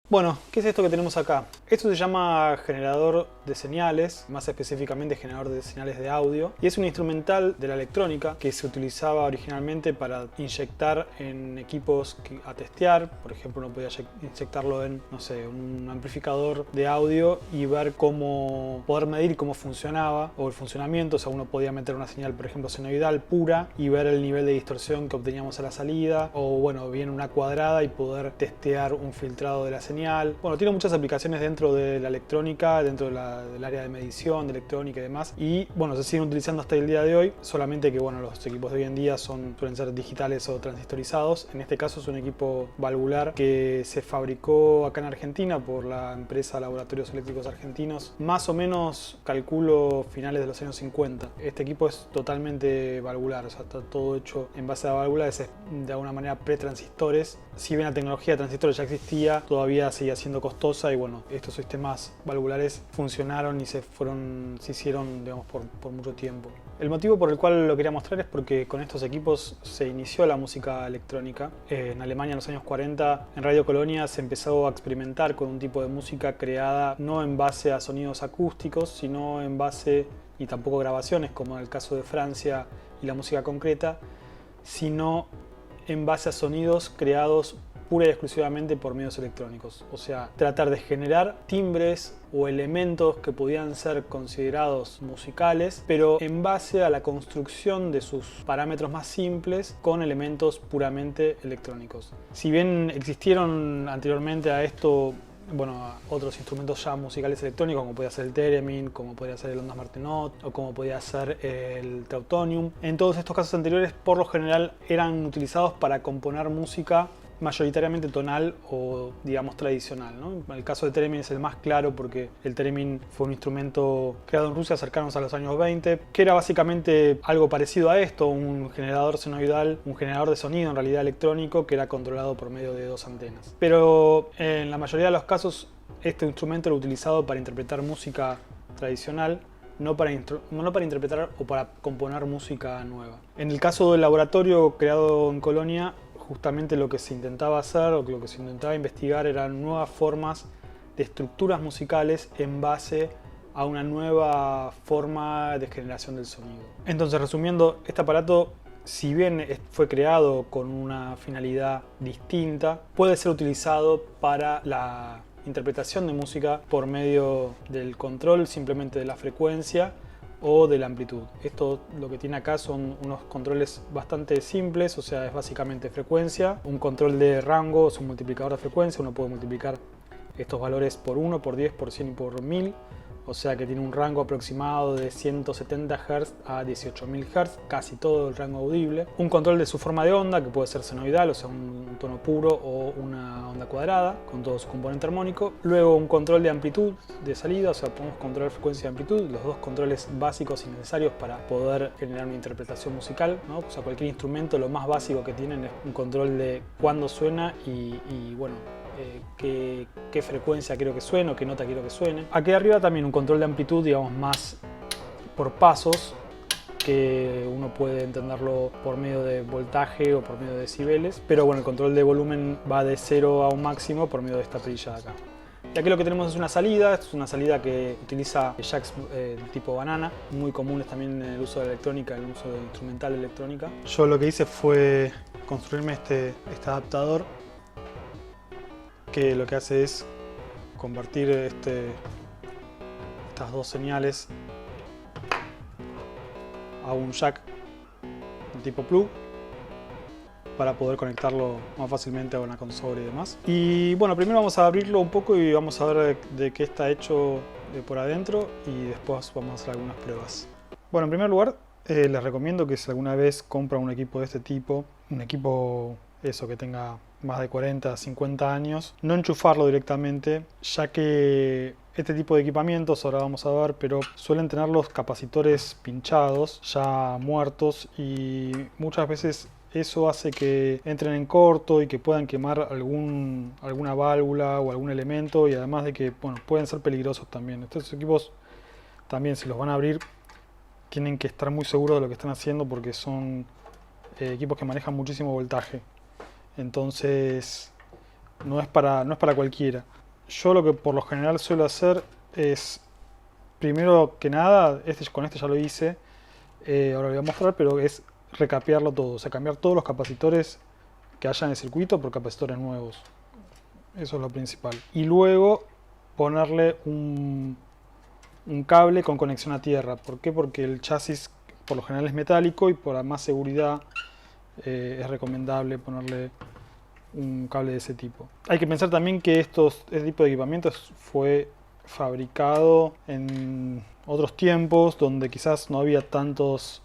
Bueno, ¿qué es esto que tenemos acá? Esto se llama generador de señales, más específicamente generador de señales de audio, y es un instrumental de la electrónica que se utilizaba originalmente para inyectar en equipos a testear. Por ejemplo, uno podía inyectarlo en, no sé, un amplificador de audio y ver cómo poder medir cómo funcionaba o el funcionamiento. O sea, uno podía meter una señal, por ejemplo, senoidal pura y ver el nivel de distorsión que obteníamos a la salida, o bueno, bien una cuadrada y poder testear un filtrado de la señal. Bueno, tiene muchas aplicaciones dentro de la electrónica, dentro del área de medición, de electrónica y demás. Y bueno, se siguen utilizando hasta el día de hoy, solamente que bueno, los equipos de hoy en día suelen ser digitales o transistorizados. En este caso es un equipo valvular que se fabricó acá en Argentina por la empresa Laboratorios Eléctricos Argentinos, más o menos calculo finales de los años 50. Este equipo es totalmente valvular, o sea, está todo hecho en base a válvulas, es de alguna manera pre-transistores. Si bien la tecnología de transistores ya existía, todavía seguía siendo costosa y bueno, estos sistemas valvulares funcionaron y se hicieron, digamos, por mucho tiempo. El motivo por el cual lo quería mostrar es porque con estos equipos se inició la música electrónica. En Alemania en los años 40, en Radio Colonia se empezó a experimentar con un tipo de música creada no en base a sonidos acústicos, sino en base, y tampoco grabaciones como en el caso de Francia y la música concreta, sino en base a sonidos creados pura y exclusivamente por medios electrónicos. O sea, tratar de generar timbres o elementos que podían ser considerados musicales, pero en base a la construcción de sus parámetros más simples con elementos puramente electrónicos. Si bien existieron anteriormente a esto, bueno, otros instrumentos ya musicales electrónicos, como podía ser el theremin, como podía ser el ondas martenot o como podía ser el trautonium. En todos estos casos anteriores, por lo general, eran utilizados para componer música mayoritariamente tonal o, digamos, tradicional, ¿no? El caso del theremin es el más claro porque el theremin fue un instrumento creado en Rusia cercanos a los años 20, que era básicamente algo parecido a esto, un generador senoidal, un generador de sonido en realidad electrónico que era controlado por medio de dos antenas. Pero en la mayoría de los casos este instrumento era utilizado para interpretar música tradicional, no para interpretar o para componer música nueva. En el caso del laboratorio creado en Colonia, justamente lo que se intentaba hacer o lo que se intentaba investigar eran nuevas formas de estructuras musicales en base a una nueva forma de generación del sonido. Entonces, resumiendo, este aparato, si bien fue creado con una finalidad distinta, puede ser utilizado para la interpretación de música por medio del control simplemente de la frecuencia o de la amplitud. Esto lo que tiene acá son unos controles bastante simples, o sea, es básicamente frecuencia, un control de rango, es un multiplicador de frecuencia, uno puede multiplicar estos valores por 1, por 10, por 100 y por 1000, o sea que tiene un rango aproximado de 170 Hz a 18.000 Hz, casi todo el rango audible. Un control de su forma de onda, que puede ser senoidal, o sea un tono puro o una onda cuadrada, con todo su componente armónico. Luego un control de amplitud de salida, o sea podemos controlar frecuencia y amplitud, los dos controles básicos y necesarios para poder generar una interpretación musical, ¿no? O sea, cualquier instrumento lo más básico que tienen es un control de cuándo suena y bueno, qué frecuencia quiero que suene o qué nota quiero que suene. Aquí arriba también un control de amplitud, digamos, más por pasos, que uno puede entenderlo por medio de voltaje o por medio de decibeles, pero bueno, el control de volumen va de 0 a un máximo por medio de esta perilla de acá. Y aquí lo que tenemos es una salida, es una salida que utiliza jacks tipo banana, muy comunes también en el uso de la electrónica, en el uso de instrumental de electrónica. Yo lo que hice fue construirme este adaptador, que lo que hace es convertir estas dos señales a un jack de tipo plug para poder conectarlo más fácilmente a una consola y demás. Y bueno, primero vamos a abrirlo un poco y vamos a ver de qué está hecho por adentro y después vamos a hacer algunas pruebas. Bueno, en primer lugar, les recomiendo que si alguna vez compran un equipo de este tipo, un equipo que tenga más de 40, 50 años, no enchufarlo directamente, ya que este tipo de equipamientos, ahora vamos a ver, pero suelen tener los capacitores pinchados, ya muertos, y muchas veces eso hace que entren en corto y que puedan quemar alguna válvula o algún elemento, y además de que bueno, pueden ser peligrosos también. Estos equipos también, si los van a abrir, tienen que estar muy seguros de lo que están haciendo porque son equipos que manejan muchísimo voltaje. Entonces, no es para cualquiera. Yo lo que por lo general suelo hacer es, primero que nada, con este ya lo hice, ahora lo voy a mostrar, pero es recapearlo todo, o sea, cambiar todos los capacitores que haya en el circuito por capacitores nuevos. Eso es lo principal. Y luego ponerle un cable con conexión a tierra. ¿Por qué? Porque el chasis por lo general es metálico y por más seguridad es recomendable ponerle un cable de ese tipo. Hay que pensar también que este tipo de equipamientos fue fabricado en otros tiempos donde quizás no había tantas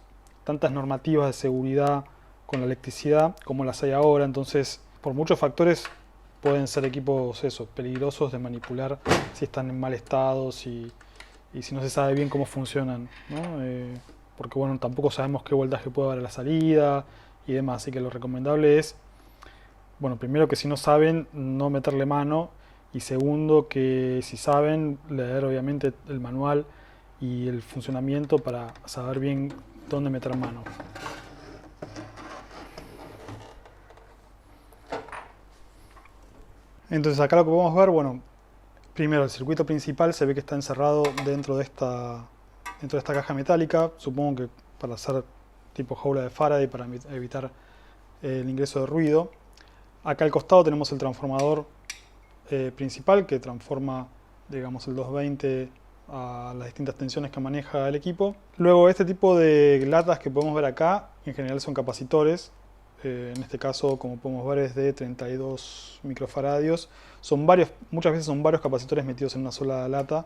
normativas de seguridad con la electricidad como las hay ahora, entonces por muchos factores pueden ser equipos peligrosos de manipular si están en mal estado y si no se sabe bien cómo funcionan, ¿no? Porque bueno, tampoco sabemos qué voltaje puede haber a la salida y demás, así que lo recomendable es, bueno, primero que si no saben, no meterle mano, y segundo que si saben, leer obviamente el manual y el funcionamiento para saber bien dónde meter mano. Entonces acá lo que podemos ver, bueno, primero el circuito principal se ve que está encerrado dentro de esta caja metálica, supongo que para hacer tipo jaula de Faraday para evitar el ingreso de ruido. Acá al costado tenemos el transformador principal que transforma, digamos, el 220 a las distintas tensiones que maneja el equipo. Luego este tipo de latas que podemos ver acá en general son capacitores. En este caso, como podemos ver, es de 32 microfaradios. Muchas veces son varios capacitores metidos en una sola lata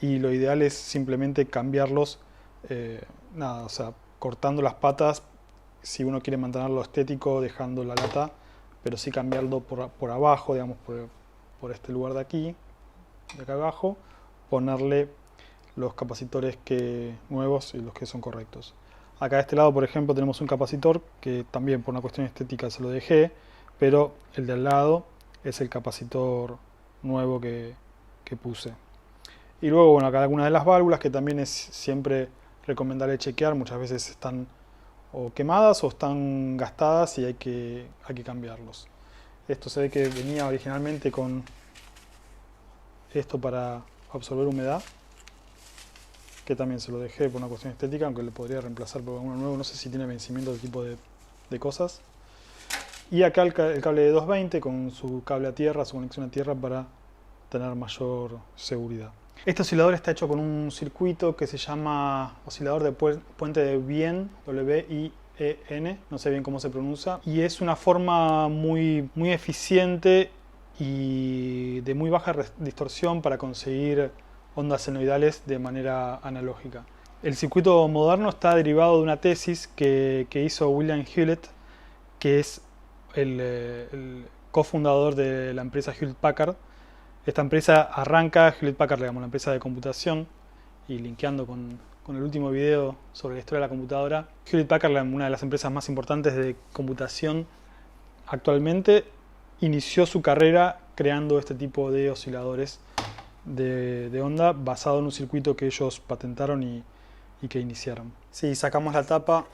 y lo ideal es simplemente cambiarlos, o sea, cortando las patas si uno quiere mantenerlo estético, dejando la lata, pero sí cambiarlo por abajo, digamos, por este lugar de aquí, de acá abajo, ponerle los capacitores nuevos y los que son correctos. Acá de este lado, por ejemplo, tenemos un capacitor que también por una cuestión estética se lo dejé, pero el de al lado es el capacitor nuevo que puse. Y luego, bueno, acá algunas de las válvulas que también es siempre recomendable chequear, muchas veces están o quemadas o están gastadas y hay que cambiarlos. Esto se ve que venía originalmente con esto para absorber humedad, que también se lo dejé por una cuestión estética, aunque lo podría reemplazar por uno nuevo, no sé si tiene vencimiento de tipo de cosas. Y acá el cable de 220 con su cable a tierra, su conexión a tierra para tener mayor seguridad. Este oscilador está hecho con un circuito que se llama oscilador de puente de Wien, W-I-E-N, no sé bien cómo se pronuncia, y es una forma muy eficiente y de muy baja distorsión para conseguir ondas senoidales de manera analógica. El circuito moderno está derivado de una tesis que hizo William Hewlett, que es el cofundador de la empresa Hewlett Packard. Esta empresa arranca, Hewlett Packard, digamos, la empresa de computación, y linkeando con el último video sobre la historia de la computadora, Hewlett Packard, una de las empresas más importantes de computación actualmente, inició su carrera creando este tipo de osciladores de onda basado en un circuito que ellos patentaron y que iniciaron. Si sacamos la tapa,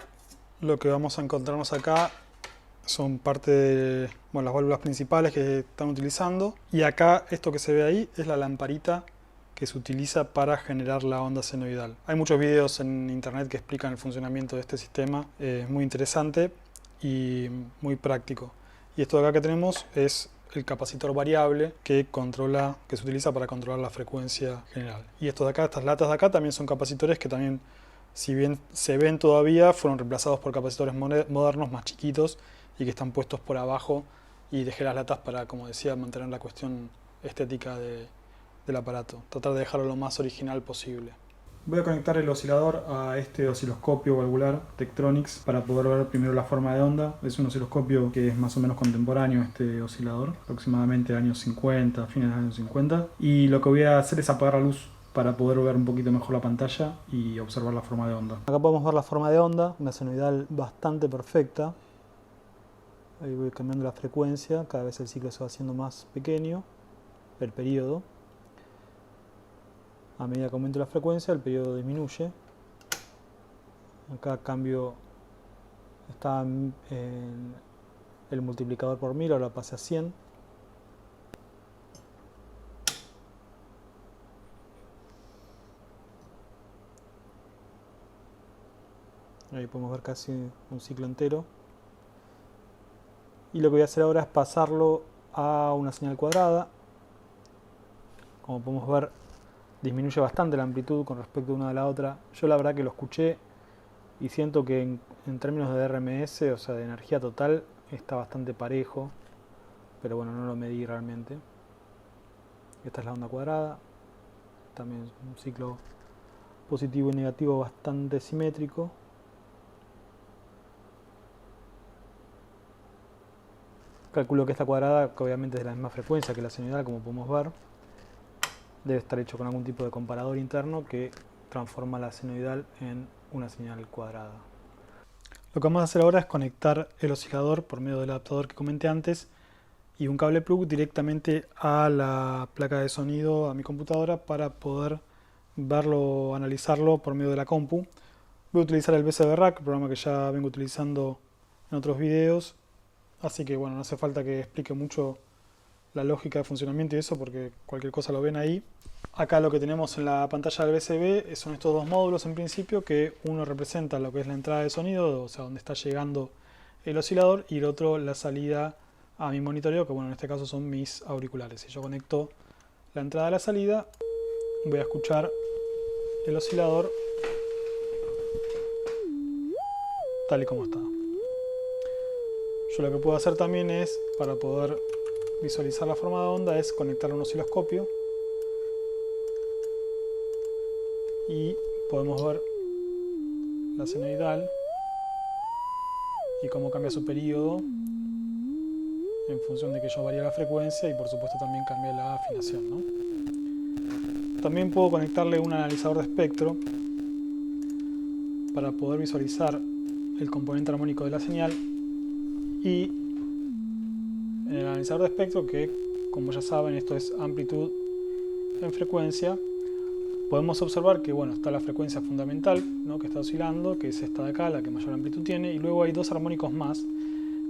lo que vamos a encontrarnos acá son parte de las válvulas principales que están utilizando, y acá esto que se ve ahí es la lamparita que se utiliza para generar la onda senoidal. Hay muchos videos en internet que explican el funcionamiento de este sistema, es muy interesante y muy práctico. Y esto de acá que tenemos es el capacitor variable que se utiliza para controlar la frecuencia general. Y estos de acá, estas latas de acá, también son capacitores que también, si bien se ven todavía, fueron reemplazados por capacitores modernos más chiquitos y que están puestos por abajo, y dejé las latas para, como decía, mantener la cuestión estética del aparato. Tratar de dejarlo lo más original posible. Voy a conectar el oscilador a este osciloscopio valvular Tektronix para poder ver primero la forma de onda. Es un osciloscopio que es más o menos contemporáneo a este oscilador, aproximadamente años 50, fines de los años 50. Y lo que voy a hacer es apagar la luz para poder ver un poquito mejor la pantalla y observar la forma de onda. Acá podemos ver la forma de onda, una senoidal bastante perfecta. Ahí voy cambiando la frecuencia, cada vez el ciclo se va haciendo más pequeño, el periodo. A medida que aumento la frecuencia, el periodo disminuye. Acá cambio, está en el multiplicador por 1000, ahora pasé a 100. ahí podemos ver casi un ciclo entero. Y lo que voy a hacer ahora es pasarlo a una señal cuadrada. Como podemos ver, disminuye bastante la amplitud con respecto a una de la otra. Yo la verdad que lo escuché y siento que en términos de RMS, o sea de energía total, está bastante parejo. Pero bueno, no lo medí realmente. Esta es la onda cuadrada. También es un ciclo positivo y negativo bastante simétrico. Calculo que esta cuadrada, que obviamente es de la misma frecuencia que la senoidal, como podemos ver, debe estar hecho con algún tipo de comparador interno que transforma la senoidal en una señal cuadrada. Lo que vamos a hacer ahora es conectar el oscilador por medio del adaptador que comenté antes y un cable plug directamente a la placa de sonido, a mi computadora, para poder verlo, analizarlo por medio de la compu. Voy a utilizar el VCB Rack, programa que ya vengo utilizando en otros videos, así que bueno, no hace falta que explique mucho la lógica de funcionamiento y eso, porque cualquier cosa lo ven ahí. Acá lo que tenemos en la pantalla del VCB son estos dos módulos en principio, que uno representa lo que es la entrada de sonido, o sea, donde está llegando el oscilador, y el otro la salida a mi monitoreo, que bueno, en este caso son mis auriculares. Si yo conecto la entrada a la salida, voy a escuchar el oscilador tal y como está. Yo lo que puedo hacer también es, para poder visualizar la forma de onda, es conectar un osciloscopio y podemos ver la senoidal y cómo cambia su periodo en función de que yo varía la frecuencia, y por supuesto también cambia la afinación, ¿no? También puedo conectarle un analizador de espectro para poder visualizar el componente armónico de la señal, y en el analizador de espectro, que como ya saben esto es amplitud en frecuencia, podemos observar que bueno, está la frecuencia fundamental, ¿no?, que está oscilando, que es esta de acá, la que mayor amplitud tiene, y luego hay dos armónicos más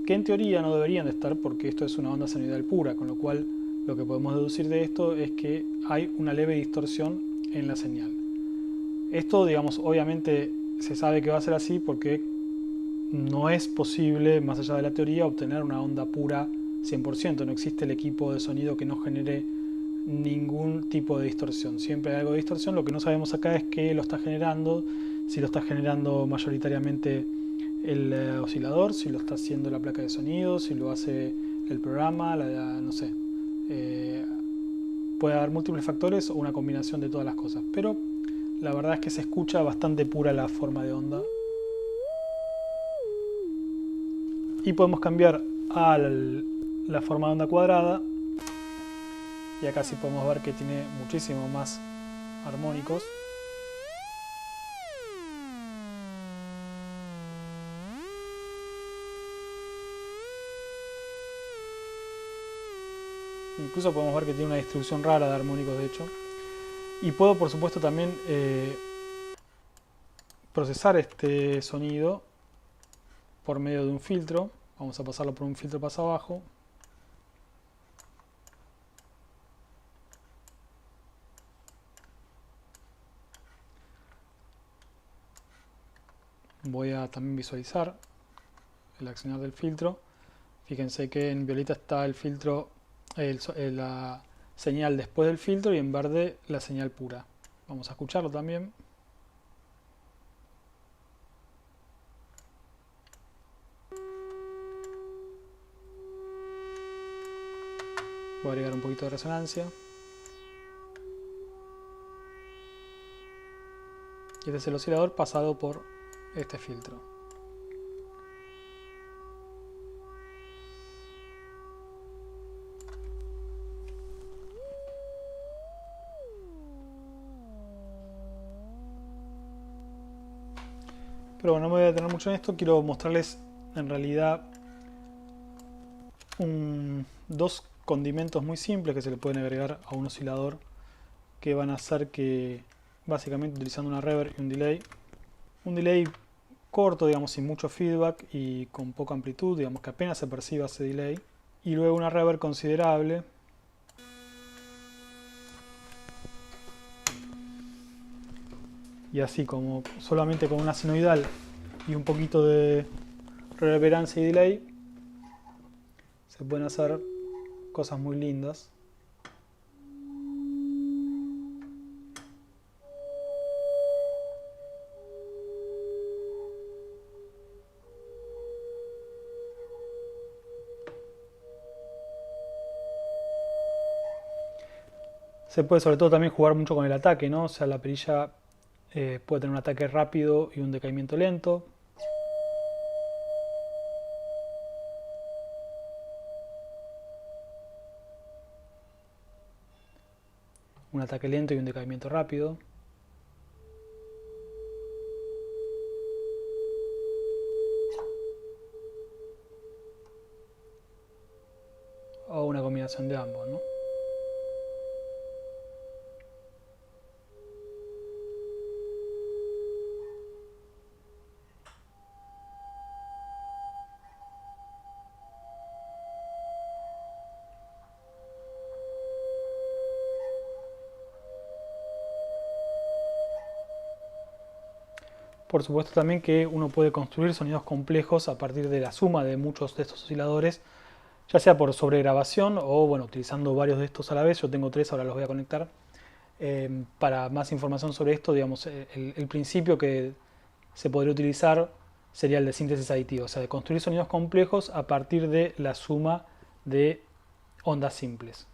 que en teoría no deberían de estar, porque esto es una onda senoidal pura, con lo cual lo que podemos deducir de esto es que hay una leve distorsión en la señal. Esto, digamos, obviamente se sabe que va a ser así porque no es posible, más allá de la teoría, obtener una onda pura 100%. No existe el equipo de sonido que no genere ningún tipo de distorsión. Siempre hay algo de distorsión. Lo que no sabemos acá es qué lo está generando, si lo está generando mayoritariamente el oscilador, si lo está haciendo la placa de sonido, si lo hace el programa, no sé. Puede haber múltiples factores o una combinación de todas las cosas, pero la verdad es que se escucha bastante pura la forma de onda. Y podemos cambiar a la forma de onda cuadrada, y acá sí podemos ver que tiene muchísimo más armónicos. Incluso podemos ver que tiene una distribución rara de armónicos, de hecho. Y puedo, por supuesto, también procesar este sonido por medio de un filtro. Vamos a pasarlo por un filtro paso abajo. Voy a también visualizar el accionar del filtro. Fíjense que en violeta está el filtro, la señal después del filtro, y en verde la señal pura. Vamos a escucharlo también. Voy a agregar un poquito de resonancia. Y este es el oscilador pasado por este filtro. Pero bueno, no me voy a detener mucho en esto. Quiero mostrarles en realidad dos condimentos muy simples que se le pueden agregar a un oscilador, que van a hacer que, básicamente utilizando una reverb y un delay corto, digamos, sin mucho feedback y con poca amplitud, digamos que apenas se perciba ese delay, y luego una reverb considerable, y así como solamente con una senoidal y un poquito de reverberancia y delay, se pueden hacer cosas muy lindas. Se puede sobre todo también jugar mucho con el ataque, ¿no? O sea, la perilla puede tener un ataque rápido y un decaimiento lento. Un ataque lento y un decaimiento rápido. O una combinación de ambos, ¿no? Por supuesto también que uno puede construir sonidos complejos a partir de la suma de muchos de estos osciladores, ya sea por sobregrabación o bueno, utilizando varios de estos a la vez. Yo tengo 3, ahora los voy a conectar. Para más información sobre esto, digamos, el principio que se podría utilizar sería el de síntesis aditiva, o sea, de construir sonidos complejos a partir de la suma de ondas simples.